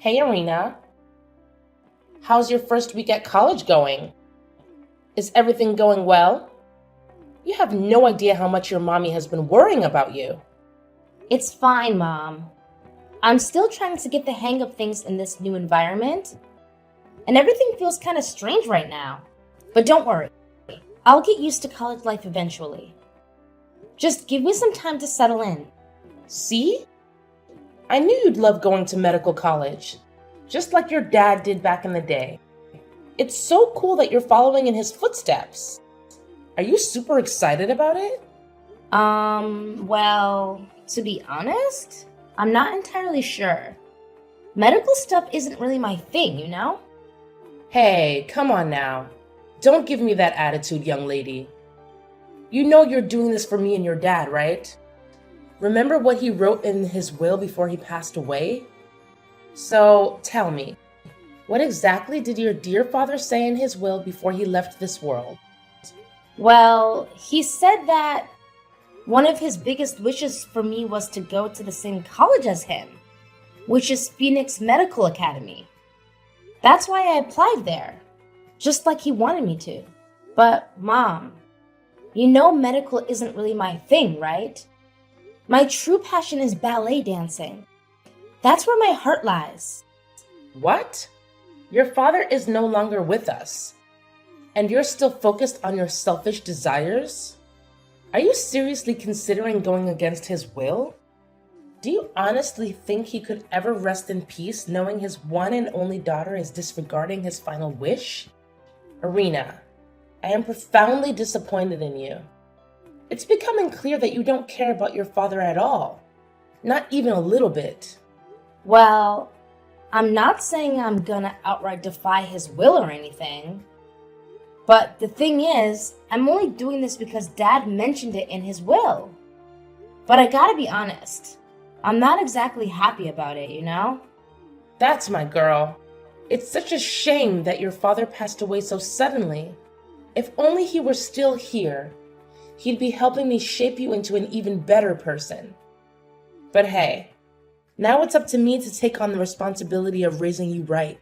Hey, Arena. How's your first week at college going? Is everything going well? You have no idea how much your mommy has been worrying about you. It's fine, Mom. I'm still trying to get the hang of things in this new environment, and everything feels kind of strange right now. But don't worry, I'll get used to college life eventually. Just give me some time to settle in. See? I knew you'd love going to medical college, just like your dad did back in the day. It's so cool that you're following in his footsteps. Are you super excited about it? Well, to be honest, I'm not entirely sure. Medical stuff isn't really my thing, you know? Hey, come on now. Don't give me that attitude, young lady. You know you're doing this for me and your dad, right? Remember what he wrote in his will before he passed away? So tell me, what exactly did your dear father say in his will before he left this world? Well, he said that one of his biggest wishes for me was to go to the same college as him, which is Phoenix Medical Academy. That's why I applied there, just like he wanted me to. But, Mom, you know medical isn't really my thing, right? My true passion is ballet dancing. That's where my heart lies. What? Your father is no longer with us, and you're still focused on your selfish desires? Are you seriously considering going against his will? Do you honestly think he could ever rest in peace knowing his one and only daughter is disregarding his final wish? Arena, I am profoundly disappointed in you. It's becoming clear that you don't care about your father at all. Not even a little bit. Well, I'm not saying I'm gonna outright defy his will or anything. But the thing is, I'm only doing this because Dad mentioned it in his will. But I gotta be honest, I'm not exactly happy about it, you know? That's my girl. It's such a shame that your father passed away so suddenly. If only he were still here, he'd be helping me shape you into an even better person. But hey, now it's up to me to take on the responsibility of raising you right.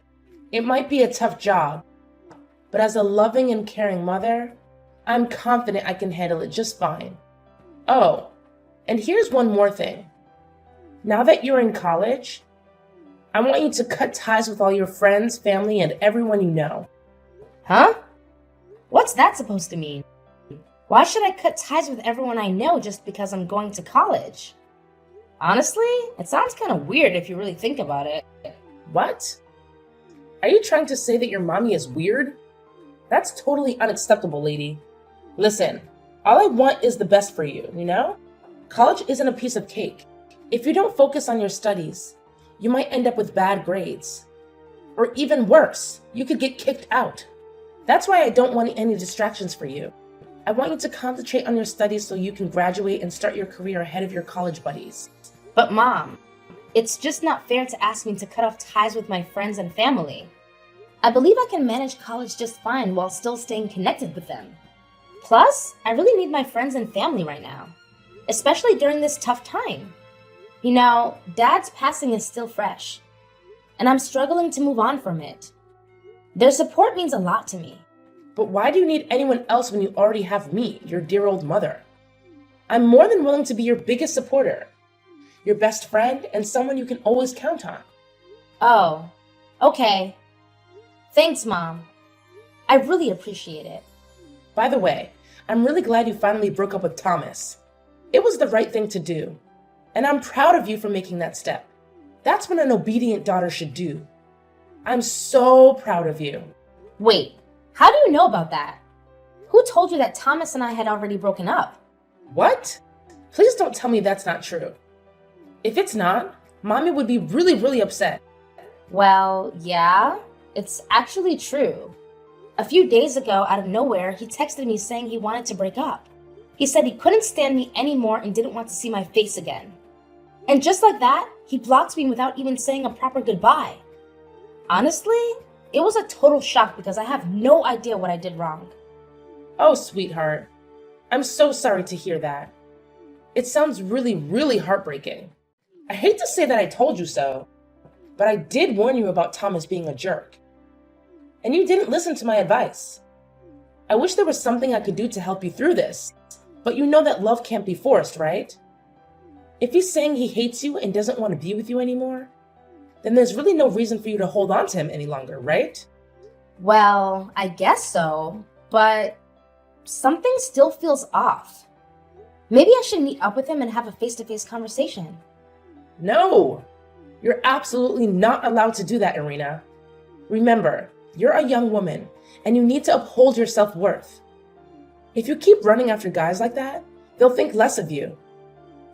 It might be a tough job, but as a loving and caring mother, I'm confident I can handle it just fine. Oh, and here's one more thing. Now that you're in college, I want you to cut ties with all your friends, family, and everyone you know. Huh? What's that supposed to mean? Why should I cut ties with everyone I know just because I'm going to college? Honestly, it sounds kind of weird if you really think about it. What? Are you trying to say that your mommy is weird? That's totally unacceptable, lady. Listen, all I want is the best for you, you know? College isn't a piece of cake. If you don't focus on your studies, you might end up with bad grades. Or even worse, you could get kicked out. That's why I don't want any distractions for you. I want you to concentrate on your studies so you can graduate and start your career ahead of your college buddies. But Mom, it's just not fair to ask me to cut off ties with my friends and family. I believe I can manage college just fine while still staying connected with them. Plus, I really need my friends and family right now, especially during this tough time. You know, Dad's passing is still fresh, and I'm struggling to move on from it. Their support means a lot to me. But why do you need anyone else when you already have me, your dear old mother? I'm more than willing to be your biggest supporter, your best friend, and someone you can always count on. Oh, okay. Thanks, Mom. I really appreciate it. By the way, I'm really glad you finally broke up with Thomas. It was the right thing to do, and I'm proud of you for making that step. That's what an obedient daughter should do. I'm so proud of you. Wait, how do you know about that? Who told you that Thomas and I had already broken up? What? Please don't tell me that's not true. If it's not, Mommy would be really upset. Well, yeah, it's actually true. A few days ago, out of nowhere, he texted me saying he wanted to break up. He said he couldn't stand me anymore and didn't want to see my face again. And just like that, he blocked me without even saying a proper goodbye. Honestly, it was a total shock because I have no idea what I did wrong. Oh, sweetheart. I'm so sorry to hear that. It sounds really heartbreaking. I hate to say that I told you so, but I did warn you about Thomas being a jerk. And you didn't listen to my advice. I wish there was something I could do to help you through this, but you know that love can't be forced, right? If he's saying he hates you and doesn't want to be with you anymore, then there's really no reason for you to hold on to him any longer, right? Well, I guess so, but something still feels off. Maybe I should meet up with him and have a face-to-face conversation. No! You're absolutely not allowed to do that, Irina. Remember, you're a young woman, and you need to uphold your self-worth. If you keep running after guys like that, they'll think less of you.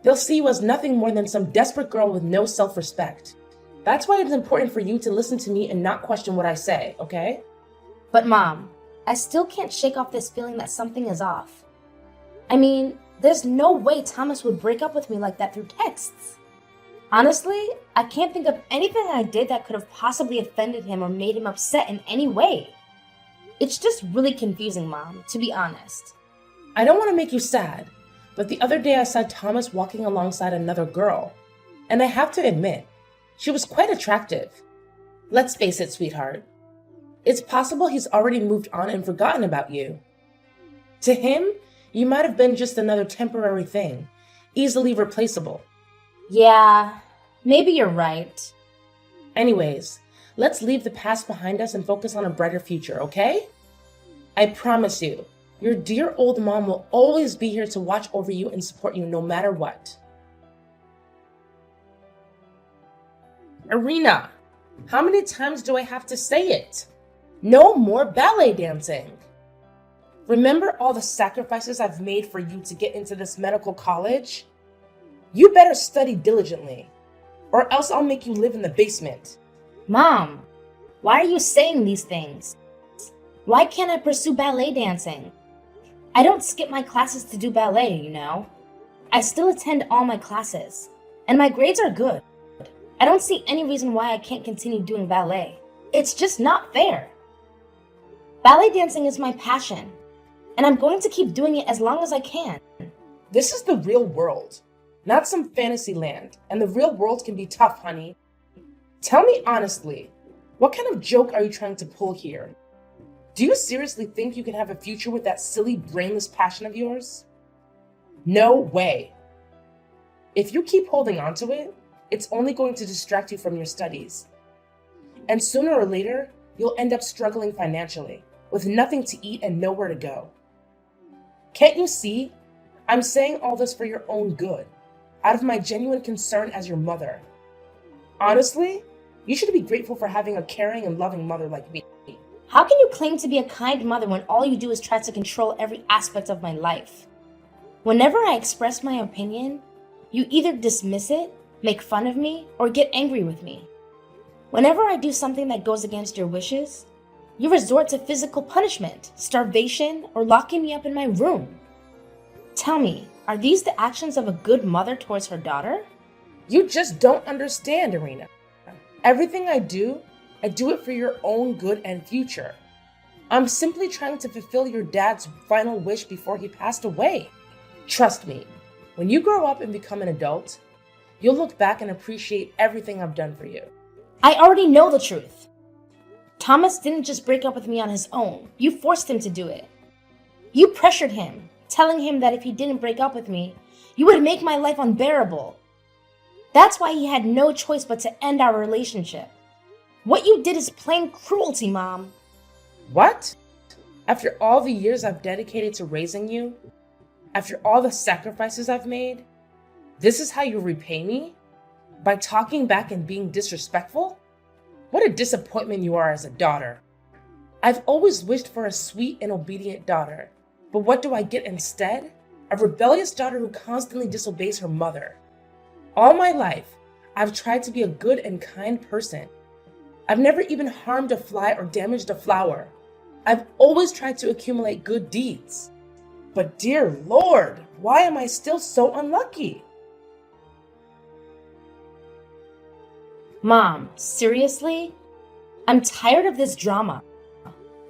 They'll see you as nothing more than some desperate girl with no self-respect. That's why it's important for you to listen to me and not question what I say, okay? But Mom, I still can't shake off this feeling that something is off. I mean, there's no way Thomas would break up with me like that through texts. Honestly, I can't think of anything I did that could have possibly offended him or made him upset in any way. It's just really confusing, Mom, to be honest. I don't want to make you sad, but the other day I saw Thomas walking alongside another girl, and I have to admit, she was quite attractive. Let's face it, sweetheart. It's possible he's already moved on and forgotten about you. To him, you might have been just another temporary thing, easily replaceable. Yeah, maybe you're right. Anyways, let's leave the past behind us and focus on a brighter future, okay? I promise you, your dear old mom will always be here to watch over you and support you no matter what. Irina, how many times do I have to say it? No more ballet dancing. Remember all the sacrifices I've made for you to get into this medical college? You better study diligently, or else I'll make you live in the basement. Mom, why are you saying these things? Why can't I pursue ballet dancing? I don't skip my classes to do ballet, you know. I still attend all my classes, and my grades are good. I don't see any reason why I can't continue doing ballet. It's just not fair. Ballet dancing is my passion, and I'm going to keep doing it as long as I can. This is the real world, not some fantasy land, and the real world can be tough, honey. Tell me honestly, what kind of joke are you trying to pull here? Do you seriously think you can have a future with that silly, brainless passion of yours? No way. If you keep holding on to it, it's only going to distract you from your studies. And sooner or later, you'll end up struggling financially, with nothing to eat and nowhere to go. Can't you see? I'm saying all this for your own good, out of my genuine concern as your mother. Honestly, you should be grateful for having a caring and loving mother like me. How can you claim to be a kind mother when all you do is try to control every aspect of my life? Whenever I express my opinion, you either dismiss it, make fun of me, or get angry with me. Whenever I do something that goes against your wishes, you resort to physical punishment, starvation, or locking me up in my room. Tell me, are these the actions of a good mother towards her daughter? You just don't understand, Irina. Everything I do it for your own good and future. I'm simply trying to fulfill your dad's final wish before he passed away. Trust me, when you grow up and become an adult, you'll look back and appreciate everything I've done for you. I already know the truth. Thomas didn't just break up with me on his own. You forced him to do it. You pressured him, telling him that if he didn't break up with me, you would make my life unbearable. That's why he had no choice but to end our relationship. What you did is plain cruelty, Mom. What? After all the years I've dedicated to raising you, after all the sacrifices I've made, this is how you repay me? By talking back and being disrespectful? What a disappointment you are as a daughter. I've always wished for a sweet and obedient daughter, but what do I get instead? A rebellious daughter who constantly disobeys her mother. All my life, I've tried to be a good and kind person. I've never even harmed a fly or damaged a flower. I've always tried to accumulate good deeds. But dear Lord, why am I still so unlucky? Mom, seriously? I'm tired of this drama.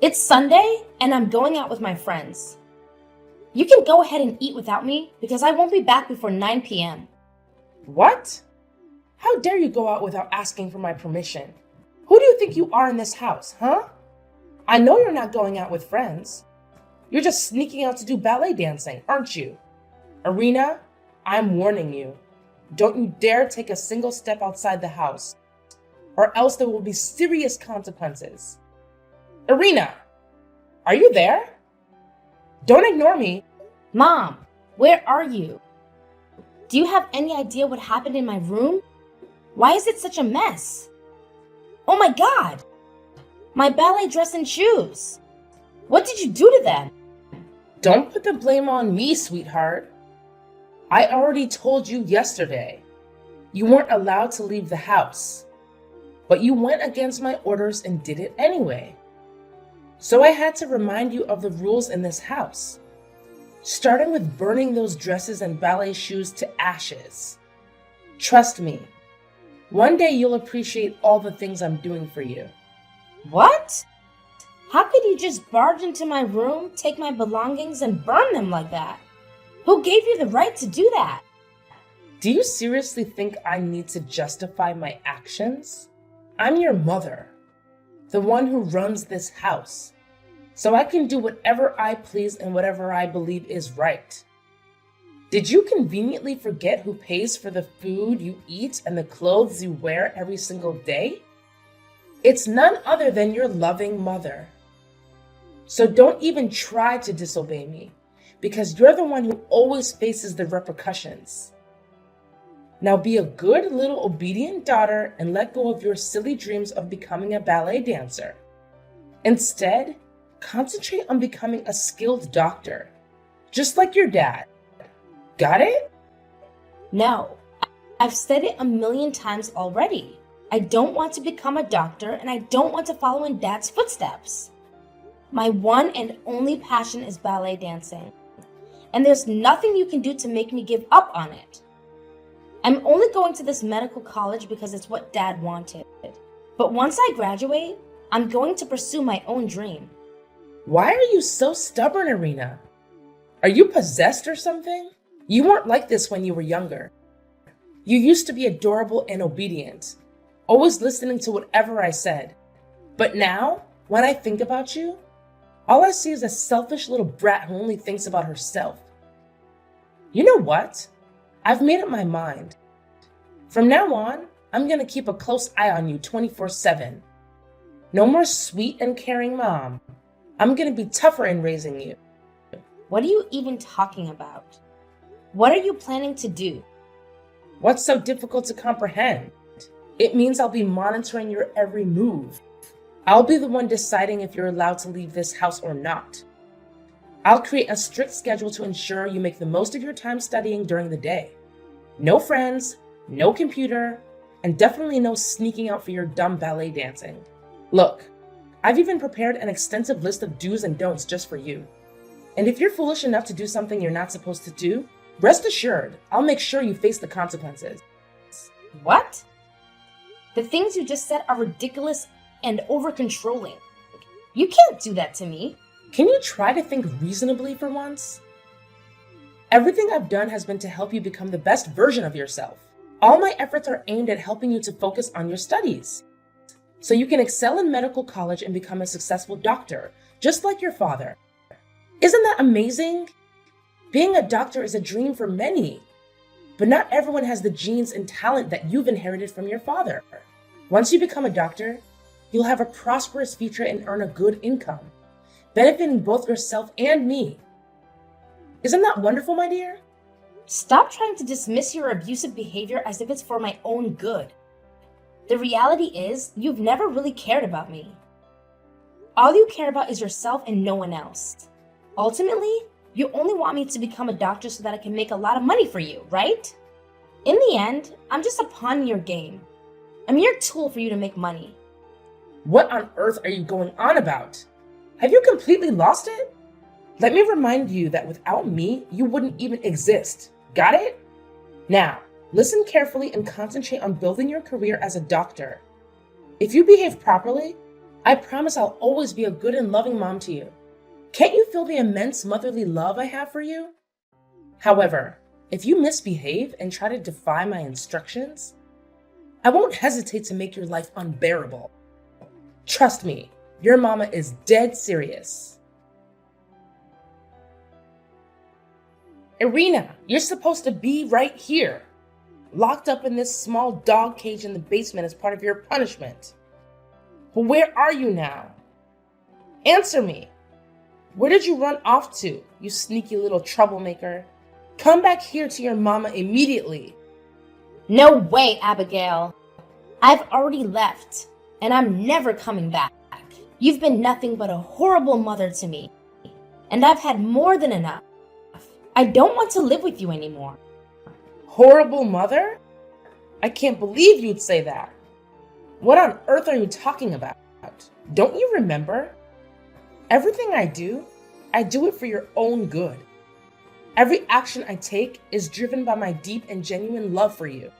It's Sunday, and I'm going out with my friends. You can go ahead and eat without me, because I won't be back before 9 p.m. What? How dare you go out without asking for my permission? Who do you think you are in this house, huh? I know you're not going out with friends. You're just sneaking out to do ballet dancing, aren't you? Irina, I'm warning you. Don't you dare take a single step outside the house, or else there will be serious consequences. Irina, are you there? Don't ignore me. Mom, where are you? Do you have any idea what happened in my room? Why is it such a mess? Oh my God! My ballet dress and shoes! What did you do to them? Don't put the blame on me, sweetheart. I already told you yesterday. You weren't allowed to leave the house, but you went against my orders and did it anyway. So I had to remind you of the rules in this house, starting with burning those dresses and ballet shoes to ashes. Trust me, one day you'll appreciate all the things I'm doing for you. What? How could you just barge into my room, take my belongings, and burn them like that? Who gave you the right to do that? Do you seriously think I need to justify my actions? I'm your mother, the one who runs this house, so I can do whatever I please and whatever I believe is right. Did you conveniently forget who pays for the food you eat and the clothes you wear every single day? It's none other than your loving mother. So don't even try to disobey me, because you're the one who always faces the repercussions. Now be a good little obedient daughter and let go of your silly dreams of becoming a ballet dancer. Instead, concentrate on becoming a skilled doctor, just like your dad. Got it? No, I've said it 1,000,000 times already. I don't want to become a doctor, and I don't want to follow in Dad's footsteps. My one and only passion is ballet dancing, and there's nothing you can do to make me give up on it. I'm only going to this medical college because it's what Dad wanted. But once I graduate, I'm going to pursue my own dream. Why are you so stubborn, Irina? Are you possessed or something? You weren't like this when you were younger. You used to be adorable and obedient, always listening to whatever I said. But now, when I think about you, all I see is a selfish little brat who only thinks about herself. You know what? I've made up my mind. From now on, I'm going to keep a close eye on you 24/7. No more sweet and caring mom. I'm going to be tougher in raising you. What are you even talking about? What are you planning to do? What's so difficult to comprehend? It means I'll be monitoring your every move. I'll be the one deciding if you're allowed to leave this house or not. I'll create a strict schedule to ensure you make the most of your time studying during the day. No friends, no computer, and definitely no sneaking out for your dumb ballet dancing. Look, I've even prepared an extensive list of do's and don'ts just for you. And if you're foolish enough to do something you're not supposed to do, rest assured, I'll make sure you face the consequences. What? The things you just said are ridiculous and over-controlling. You can't do that to me. Can you try to think reasonably for once? Everything I've done has been to help you become the best version of yourself. All my efforts are aimed at helping you to focus on your studies, so you can excel in medical college and become a successful doctor, just like your father. Isn't that amazing? Being a doctor is a dream for many, but not everyone has the genes and talent that you've inherited from your father. Once you become a doctor, you'll have a prosperous future and earn a good income, benefiting both yourself and me. Isn't that wonderful, my dear? Stop trying to dismiss your abusive behavior as if it's for my own good. The reality is, you've never really cared about me. All you care about is yourself and no one else. Ultimately, you only want me to become a doctor so that I can make a lot of money for you, right? In the end, I'm just a pawn in your game. I'm your tool for you to make money. What on earth are you going on about? Have you completely lost it? Let me remind you that without me, you wouldn't even exist. Got it? Now, listen carefully and concentrate on building your career as a doctor. If you behave properly, I promise I'll always be a good and loving mom to you. Can't you feel the immense motherly love I have for you? However, if you misbehave and try to defy my instructions, I won't hesitate to make your life unbearable. Trust me, your mama is dead serious. Irina, you're supposed to be right here, locked up in this small dog cage in the basement as part of your punishment. But where are you now? Answer me. Where did you run off to, you sneaky little troublemaker? Come back here to your mama immediately. No way, Abigail. I've already left, and I'm never coming back. You've been nothing but a horrible mother to me, and I've had more than enough. I don't want to live with you anymore. Horrible mother? I can't believe you'd say that. What on earth are you talking about? Don't you remember? Everything I do it for your own good. Every action I take is driven by my deep and genuine love for you.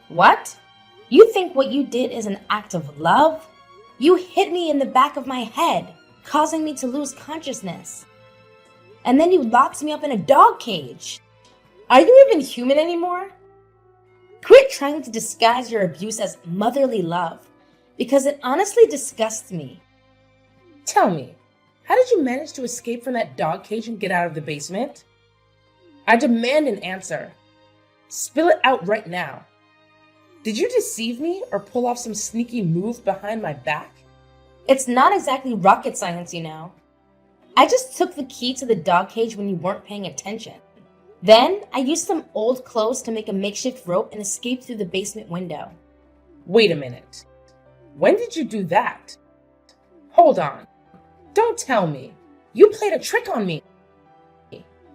What? You think what you did is an act of love? You hit me in the back of my head, causing me to lose consciousness. And then you locked me up in a dog cage. Are you even human anymore? Quit trying to disguise your abuse as motherly love, because it honestly disgusts me. Tell me, how did you manage to escape from that dog cage and get out of the basement? I demand an answer. Spill it out right now. Did you deceive me or pull off some sneaky move behind my back? It's not exactly rocket science, you know. I just took the key to the dog cage when you weren't paying attention. Then I used some old clothes to make a makeshift rope and escape through the basement window. Wait a minute. When did you do that? Hold on. Don't tell me. You played a trick on me.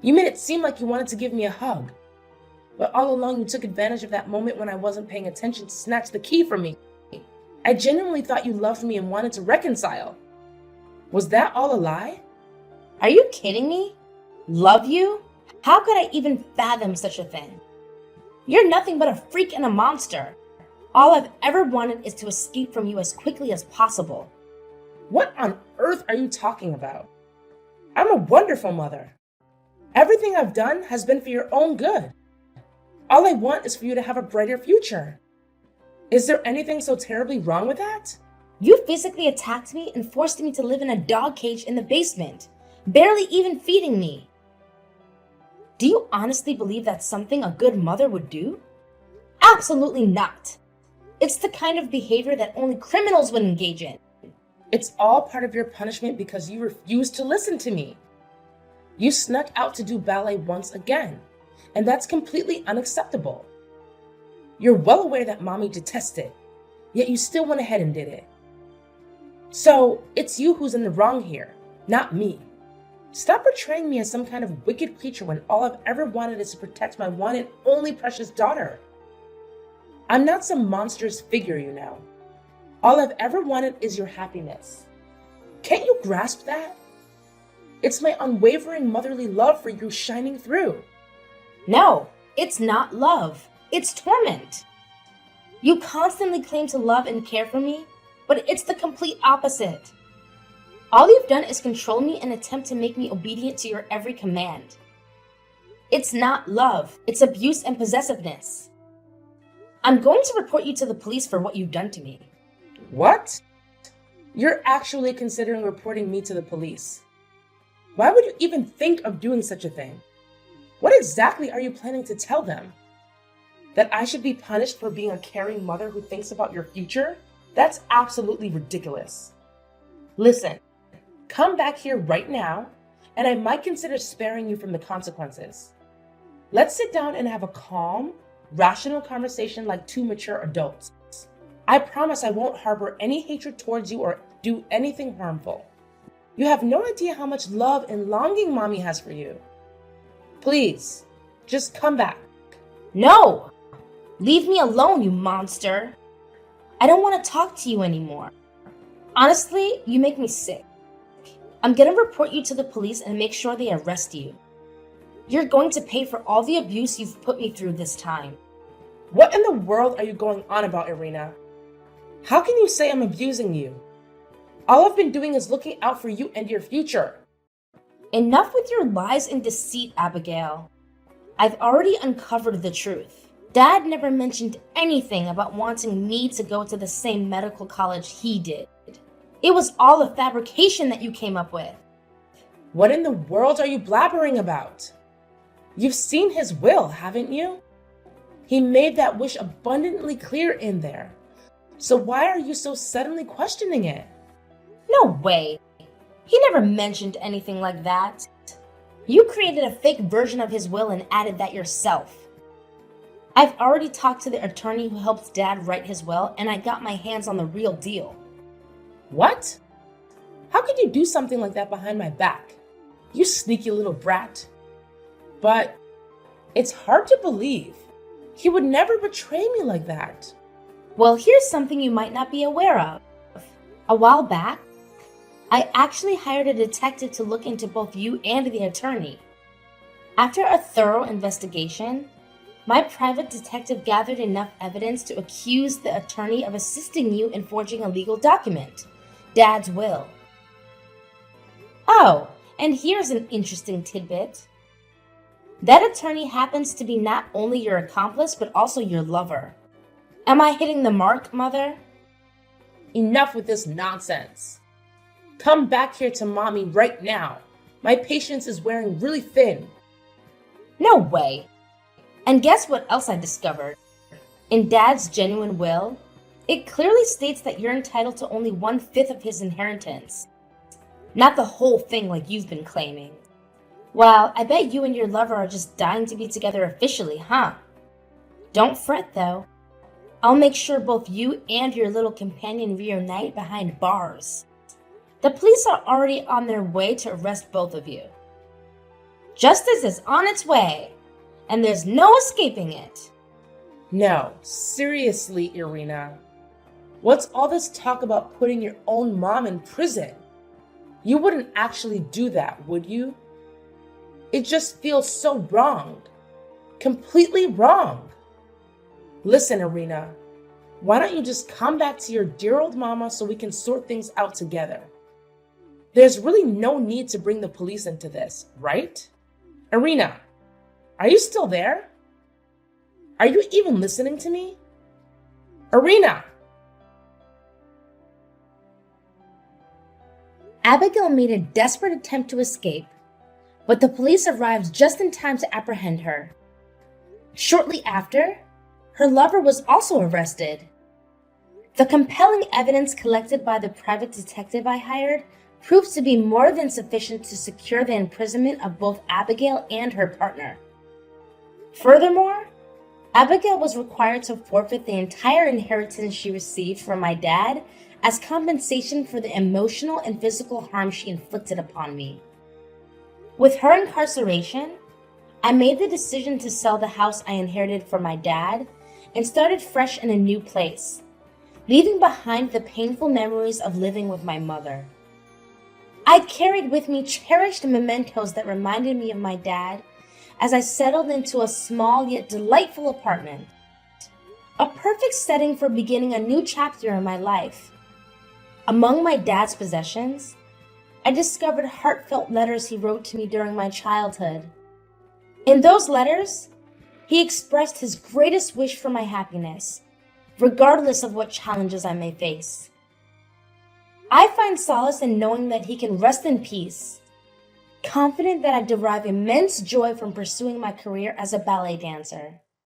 You made it seem like you wanted to give me a hug. But all along you took advantage of that moment when I wasn't paying attention to snatch the key from me. I genuinely thought you loved me and wanted to reconcile. Was that all a lie? Are you kidding me? Love you? How could I even fathom such a thing? You're nothing but a freak and a monster. All I've ever wanted is to escape from you as quickly as possible. What on earth are you talking about? I'm a wonderful mother. Everything I've done has been for your own good. All I want is for you to have a brighter future. Is there anything so terribly wrong with that? You physically attacked me and forced me to live in a dog cage in the basement, barely even feeding me. Do you honestly believe that's something a good mother would do? Absolutely not. It's the kind of behavior that only criminals would engage in. It's all part of your punishment because you refused to listen to me. You snuck out to do ballet once again, and that's completely unacceptable. You're well aware that mommy detests it, yet you still went ahead and did it. So it's you who's in the wrong here, not me. Stop portraying me as some kind of wicked creature when all I've ever wanted is to protect my one and only precious daughter. I'm not some monstrous figure, you know. All I've ever wanted is your happiness. Can't you grasp that? It's my unwavering motherly love for you shining through. No, it's not love. It's torment. You constantly claim to love and care for me, but it's the complete opposite. All you've done is control me and attempt to make me obedient to your every command. It's not love, it's abuse and possessiveness. I'm going to report you to the police for what you've done to me. What? You're actually considering reporting me to the police. Why would you even think of doing such a thing? What exactly are you planning to tell them? That I should be punished for being a caring mother who thinks about your future? That's absolutely ridiculous. Listen, come back here right now, and I might consider sparing you from the consequences. Let's sit down and have a calm, rational conversation like two mature adults. I promise I won't harbor any hatred towards you or do anything harmful. You have no idea how much love and longing mommy has for you. Please, just come back. No! Leave me alone, you monster. I don't want to talk to you anymore. Honestly, you make me sick. I'm gonna report you to the police and make sure they arrest you. You're going to pay for all the abuse you've put me through this time. What in the world are you going on about, Irina? How can you say I'm abusing you? All I've been doing is looking out for you and your future. Enough with your lies and deceit, Abigail. I've already uncovered the truth. Dad never mentioned anything about wanting me to go to the same medical college he did. It was all a fabrication that you came up with. What in the world are you blabbering about? You've seen his will, haven't you? He made that wish abundantly clear in there. So why are you so suddenly questioning it? No way. He never mentioned anything like that. You created a fake version of his will and added that yourself. I've already talked to the attorney who helped Dad write his will, and I got my hands on the real deal. What? How could you do something like that behind my back? You sneaky little brat. But it's hard to believe. He would never betray me like that. Well, here's something you might not be aware of. A while back, I actually hired a detective to look into both you and the attorney. After a thorough investigation, my private detective gathered enough evidence to accuse the attorney of assisting you in forging a legal document, Dad's will. Oh, and here's an interesting tidbit. That attorney happens to be not only your accomplice, but also your lover. Am I hitting the mark, Mother? Enough with this nonsense. Come back here to Mommy right now. My patience is wearing really thin. No way. And guess what else I discovered? In Dad's genuine will, it clearly states that you're entitled to only 1/5 of his inheritance. Not the whole thing like you've been claiming. Well, I bet you and your lover are just dying to be together officially, huh? Don't fret though. I'll make sure both you and your little companion reunite behind bars. The police are already on their way to arrest both of you. Justice is on its way, and there's no escaping it. No, seriously, Irina. What's all this talk about putting your own mom in prison? You wouldn't actually do that, would you? It just feels so wrong. Completely wrong. Listen, Irina, why don't you just come back to your dear old mama so we can sort things out together? There's really no need to bring the police into this, right? Irina, are you still there? Are you even listening to me? Irina! Abigail made a desperate attempt to escape, but the police arrived just in time to apprehend her. Shortly after, her lover was also arrested. The compelling evidence collected by the private detective I hired proved to be more than sufficient to secure the imprisonment of both Abigail and her partner. Furthermore, Abigail was required to forfeit the entire inheritance she received from my dad as compensation for the emotional and physical harm she inflicted upon me. With her incarceration, I made the decision to sell the house I inherited from my dad and started fresh in a new place, leaving behind the painful memories of living with my mother. I carried with me cherished mementos that reminded me of my dad as I settled into a small yet delightful apartment, a perfect setting for beginning a new chapter in my life. Among my dad's possessions, I discovered heartfelt letters he wrote to me during my childhood. In those letters, he expressed his greatest wish for my happiness, regardless of what challenges I may face. I find solace in knowing that he can rest in peace, confident that I derive immense joy from pursuing my career as a ballet dancer.